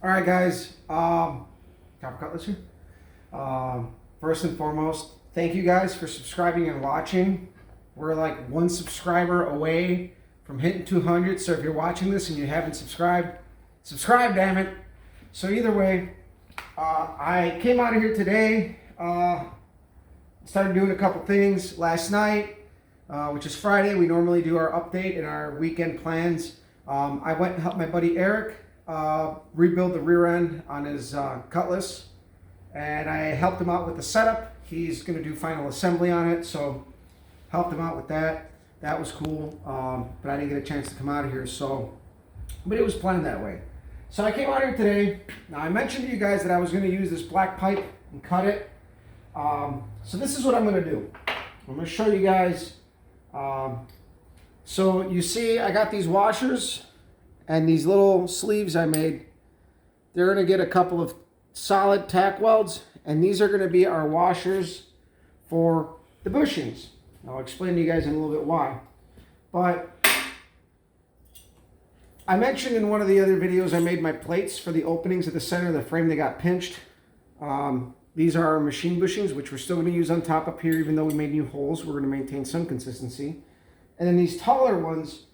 All right, guys. Copper Cutlass here. First and foremost, thank you guys for subscribing and watching. We're like one subscriber away from hitting 200. So if you're watching this and you haven't subscribed, subscribe, damn it. So either way, I came out of here today. Started doing a couple things last night, which is Friday. We normally do our update and our weekend plans. I went and helped my buddy Eric rebuild the rear end on his Cutlass, and I helped him out with the setup. He's going to do final assembly on it, so helped him out with that. That was cool, but I didn't get a chance to come out of here, but it was planned that way. So I came out here today. Now I mentioned to you guys that I was going to use this black pipe and cut it. So this is what I'm going to do. I'm going to show you guys. So you see I got these washers and these little sleeves I made. They're going to get a couple of solid tack welds, and these are going to be our washers for the bushings. I'll explain to you guys in a little bit why. But I mentioned in one of the other videos I made my plates for the openings at the center of the frame that got pinched. These are our machine bushings, which we're still going to use on top up here, even though we made new holes. We're going to maintain some consistency. And then these taller ones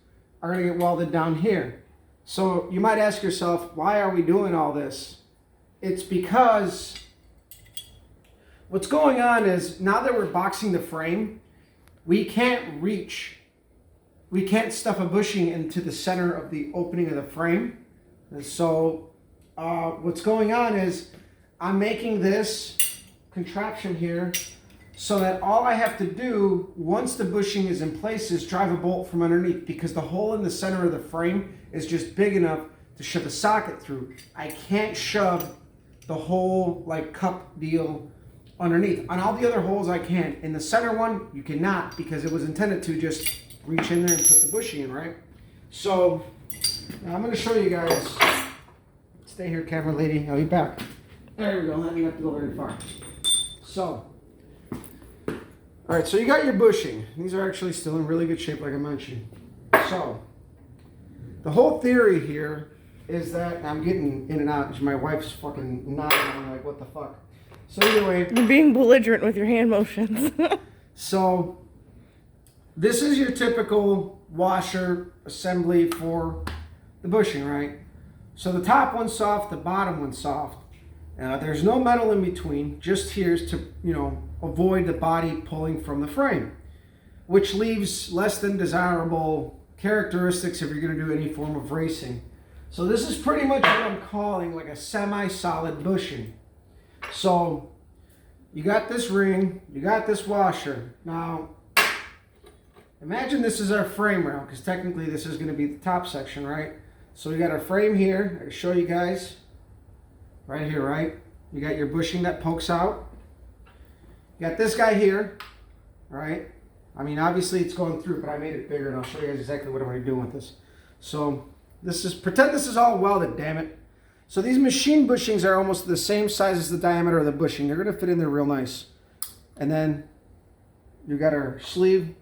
are going to get welded down here. So you might ask yourself, why are we doing all this? It's because what's going on is now that we're boxing the frame, we can't stuff a bushing into the center of the opening of the frame. And so what's going on is I'm making this contraption here so that all I have to do once the bushing is in place is drive a bolt from underneath, because the hole in the center of the frame is just big enough to shove a socket through. I can't shove the whole like cup deal underneath. On all the other holes I can. In the center one, you cannot, because it was intended to just reach in there and put the bushing in, right? So now I'm going to show you guys. Stay here, camera lady. I'll be back. There we go. I didn't have to go very far. So, all right, so you got your bushing. These are actually still in really good shape, like I mentioned. So, the whole theory here is that I'm getting in and out because my wife's fucking nodding. I'm like, what the fuck? So either way, You're being belligerent with your hand motions. So this is your typical washer assembly for the bushing, right? So the top one's soft, the bottom one's soft. There's no metal in between, just here to, avoid the body pulling from the frame, which leaves less than desirable characteristics if you're going to do any form of racing. So this is pretty much what I'm calling like a semi-solid bushing. So you got this ring, you got this washer. Now, imagine this is our frame rail, because technically this is going to be the top section, right? So we got our frame here. I can show you guys right here, right? You got your bushing that pokes out. You got this guy here, right? I mean, obviously it's going through, but I made it bigger, and I'll show you guys exactly what I'm going to do with this. So pretend this is all welded, damn it. So these machine bushings are almost the same size as the diameter of the bushing. They're going to fit in there real nice. And then you got our sleeve.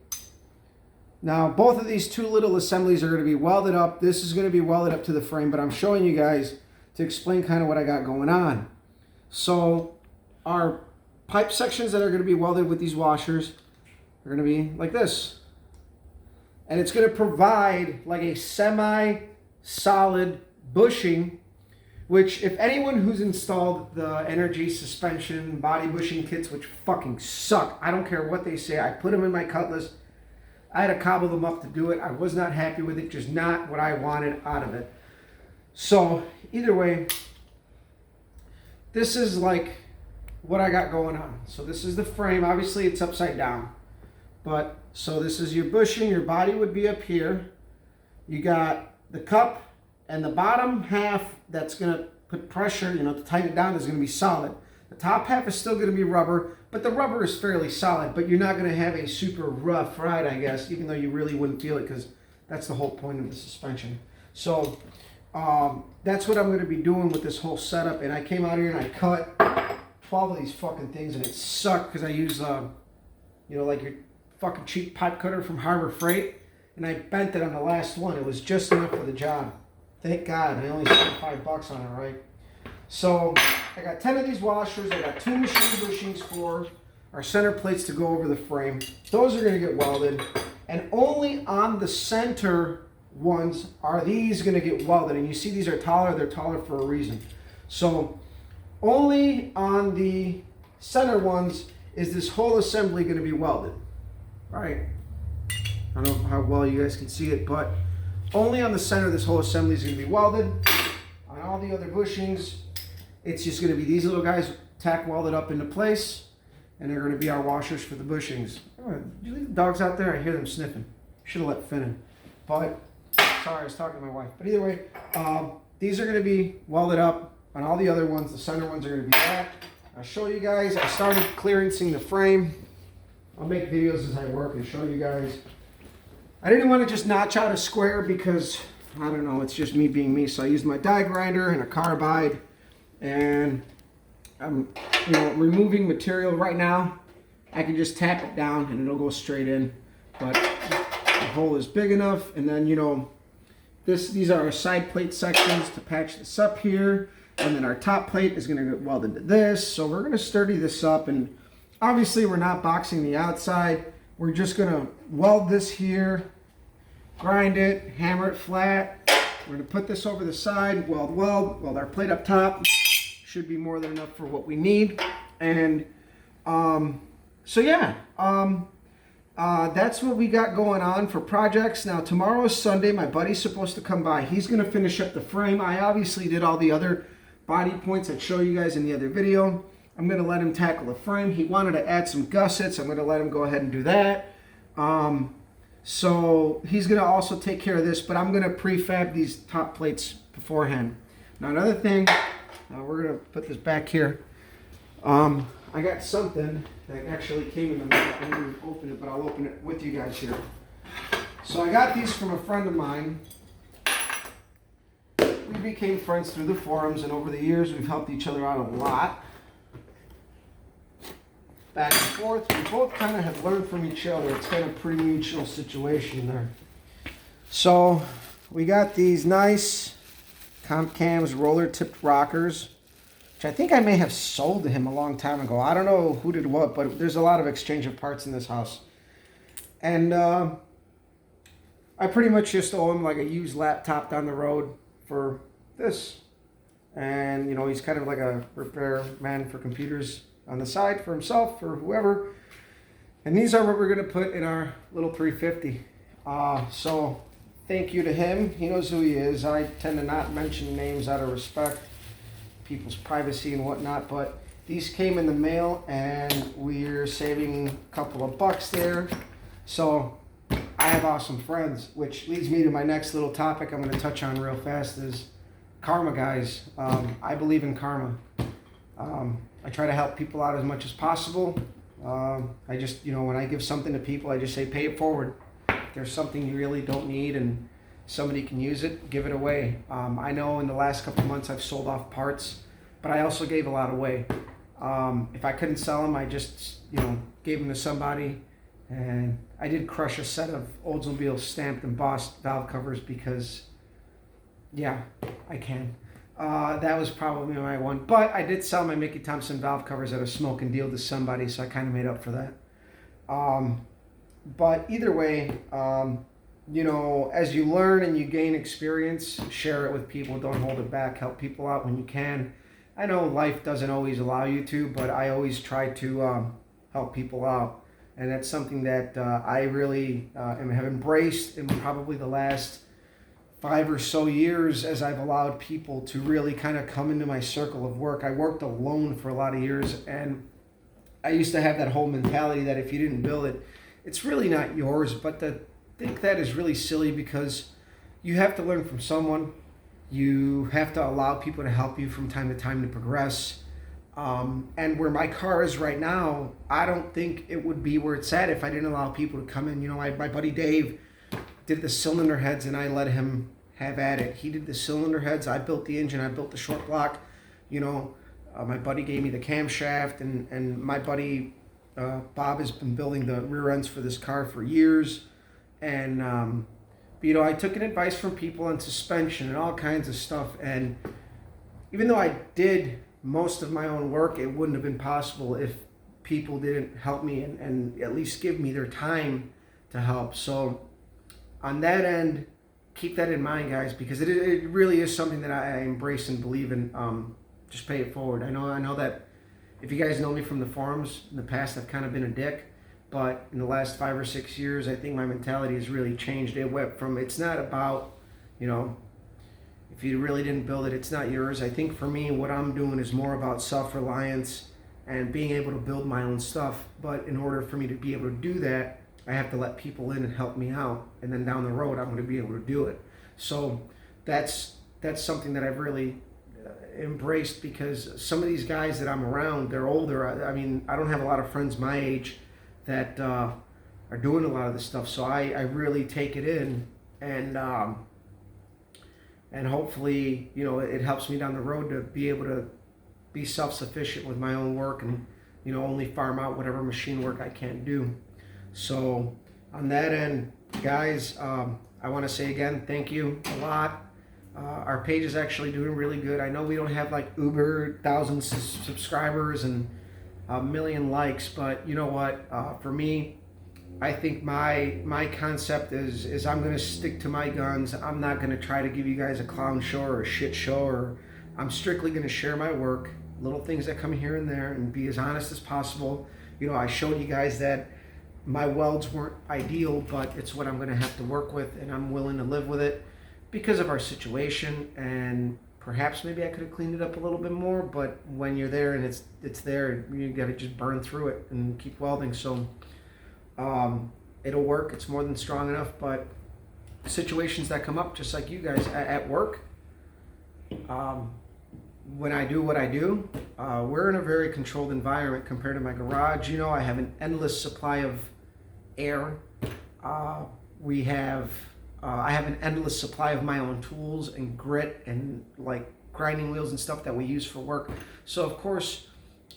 Now, both of these two little assemblies are going to be welded up. This is going to be welded up to the frame, but I'm showing you guys to explain kind of what I got going on. So our pipe sections that are going to be welded with these washers are going to be like this. And it's going to provide like a semi-solid bushing, which if anyone who's installed the Energy suspension body bushing kits, which fucking suck, I don't care what they say, I put them in my Cutlass. I had to cobble them up to do it. I was not happy with it, just not what I wanted out of it. So either way, this is like what I got going on. So this is the frame. Obviously it's upside down. But so this is your bushing. Your body would be up here. You got the cup, and the bottom half that's going to put pressure, to tighten it down is going to be solid. The top half is still going to be rubber, but the rubber is fairly solid, but you're not going to have a super rough ride, I guess, even though you really wouldn't feel it, because that's the whole point of the suspension. So that's what I'm going to be doing with this whole setup. And I came out here and I cut 12 of these fucking things, and it sucked because I used, like your fucking cheap pipe cutter from Harbor Freight, and I bent it on the last one. It was just enough for the job. Thank God. I only spent $5 on it, right? So I got 10 of these washers. I got 2 machine bushings for our center plates to go over the frame. Those are going to get welded. And only on the center ones are these going to get welded. And you see these are taller. They're taller for a reason. So only on the center ones is this whole assembly going to be welded. Right? I don't know how well you guys can see it, but only on the center this whole assembly is going to be welded. On all the other bushings, it's just going to be these little guys tack welded up into place, and they're going to be our washers for the bushings. Oh, did you leave the dogs out there? I hear them sniffing. Should have let Finn in. But, sorry, I was talking to my wife. But either way, these are going to be welded up. On all the other ones, the center ones are going to be that. I'll show you guys. I started clearancing the frame. I'll make videos as I work and show you guys. I didn't want to just notch out a square because, I don't know, it's just me being me. So I used my die grinder and a carbide. And I'm, removing material right now. I can just tap it down and it'll go straight in. But the hole is big enough. And then, these are our side plate sections to patch this up here. And then our top plate is going to get welded to this. So we're going to sturdy this up. And obviously we're not boxing the outside. We're just going to weld this here, grind it, hammer it flat. We're going to put this over the side, weld our plate up top. Should be more than enough for what we need. And so yeah, that's what we got going on for projects. Now tomorrow is Sunday. My buddy's supposed to come by. He's going to finish up the frame. I obviously did all the other body points I'd show you guys in the other video. I'm going to let him tackle the frame. He wanted to add some gussets. I'm going to let him go ahead and do that. So he's going to also take care of this, but I'm going to prefab these top plates beforehand. Now another thing, we're going to put this back here. I got something that actually came in the mail. I didn't even open it, but I'll open it with you guys here. So I got these from a friend of mine. We became friends through the forums, and over the years we've helped each other out a lot. Back and forth, we both kind of have learned from each other. It's kind of a pretty mutual situation there. So we got these nice Comcams roller tipped rockers, which I think I may have sold to him a long time ago. I don't know who did what, but there's a lot of exchange of parts in this house. And I pretty much just owe him like a used laptop down the road for this. And, he's kind of like a repair man for computers on the side for himself, for whoever. And these are what we're going to put in our little 350. So thank you to him. He knows who he is. I tend to not mention names out of respect, people's privacy and whatnot, but these came in the mail and we're saving a couple of bucks there. So I have awesome friends, which leads me to my next little topic I'm going to touch on real fast is karma, guys. I believe in karma. I try to help people out as much as possible. I just, when I give something to people, I just say, pay it forward. If there's something you really don't need and somebody can use it, give it away. I know in the last couple of months I've sold off parts, but I also gave a lot away. If I couldn't sell them, I just, gave them to somebody. And I did crush a set of Oldsmobile stamped and embossed valve covers because, yeah, I can. That was probably my one. But I did sell my Mickey Thompson valve covers at a smoking deal to somebody, so I kind of made up for that. But either way, as you learn and you gain experience, share it with people. Don't hold it back. Help people out when you can. I know life doesn't always allow you to, but I always try to help people out. And that's something that I really have embraced in probably the last 5 or so years as I've allowed people to really kind of come into my circle of work. I worked alone for a lot of years, and I used to have that whole mentality that if you didn't build it, it's really not yours. But to think that is really silly because you have to learn from someone. You have to allow people to help you from time to time to progress. And where my car is right now, I don't think it would be where it's at if I didn't allow people to come in. My buddy Dave did the cylinder heads and I let him have at it. He did the cylinder heads. I built the engine. I built the short block. My buddy gave me the camshaft, and my buddy Bob has been building the rear ends for this car for years. And I took an advice from people on suspension and all kinds of stuff. And even though I did most of my own work, it wouldn't have been possible if people didn't help me and at least give me their time to help. So on that end, keep that in mind, guys, because it really is something that I embrace and believe in. Just pay it forward. I know that if you guys know me from the forums in the past, I've kind of been a dick, but in the last 5 or 6 years, I think my mentality has really changed. It went from, it's not about, you know, if you really didn't build it, it's not yours. I think for me, what I'm doing is more about self-reliance and being able to build my own stuff. But in order for me to be able to do that, I have to let people in and help me out. And then down the road, I'm going to be able to do it. So that's something that I've really embraced, because some of these guys that I'm around, they're older. I mean, I don't have a lot of friends my age that are doing a lot of this stuff. So I really take it in, and hopefully, you know, it helps me down the road to be able to be self-sufficient with my own work, and, you know, only farm out whatever machine work I can't do. So on that end, guys, I want to say again, thank you a lot. Our page is actually doing really good. I know we don't have like uber 1,000 subscribers and a million likes, but you know what? For me, I think my concept is I'm going to stick to my guns. I'm not going to try to give you guys a clown show or a shit show, or I'm strictly going to share my work, little things that come here and there, and be as honest as possible. You know, I showed you guys that my welds weren't ideal, but it's what I'm going to have to work with, and I'm willing to live with it because of our situation. And perhaps maybe I could have cleaned it up a little bit more, but when you're there and it's there, you got to just burn through it and keep welding. So it'll work. It's more than strong enough. But situations that come up, just like you guys at work, when I do what I do, we're in a very controlled environment compared to my garage. You know, I have an endless supply of air. I have an endless supply of my own tools and grit and like grinding wheels and stuff that we use for work. So of course,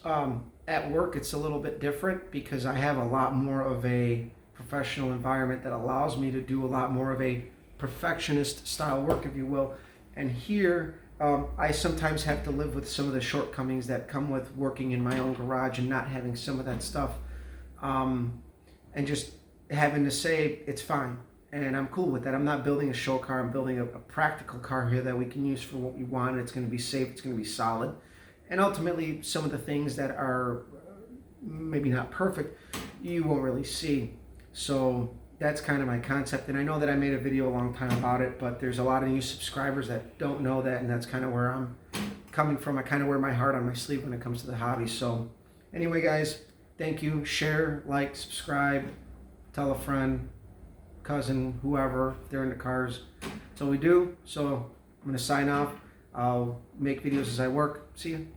at work it's a little bit different because I have a lot more of a professional environment that allows me to do a lot more of a perfectionist style work, if you will. And here, I sometimes have to live with some of the shortcomings that come with working in my own garage and not having some of that stuff, and just having to say it's fine. And I'm cool with that. I'm not building a show car. I'm building a practical car here that we can use for what we want. It's going to be safe. It's going to be solid. And ultimately, some of the things that are maybe not perfect, you won't really see. So that's kind of my concept. And I know that I made a video a long time about it, but there's a lot of new subscribers that don't know that. And that's kind of where I'm coming from. I kind of wear my heart on my sleeve when it comes to the hobby. So anyway, guys, thank you. Share, like, subscribe, tell a friend, cousin, whoever, if they're into cars. That's all we do. So I'm going to sign off. I'll make videos as I work. See you.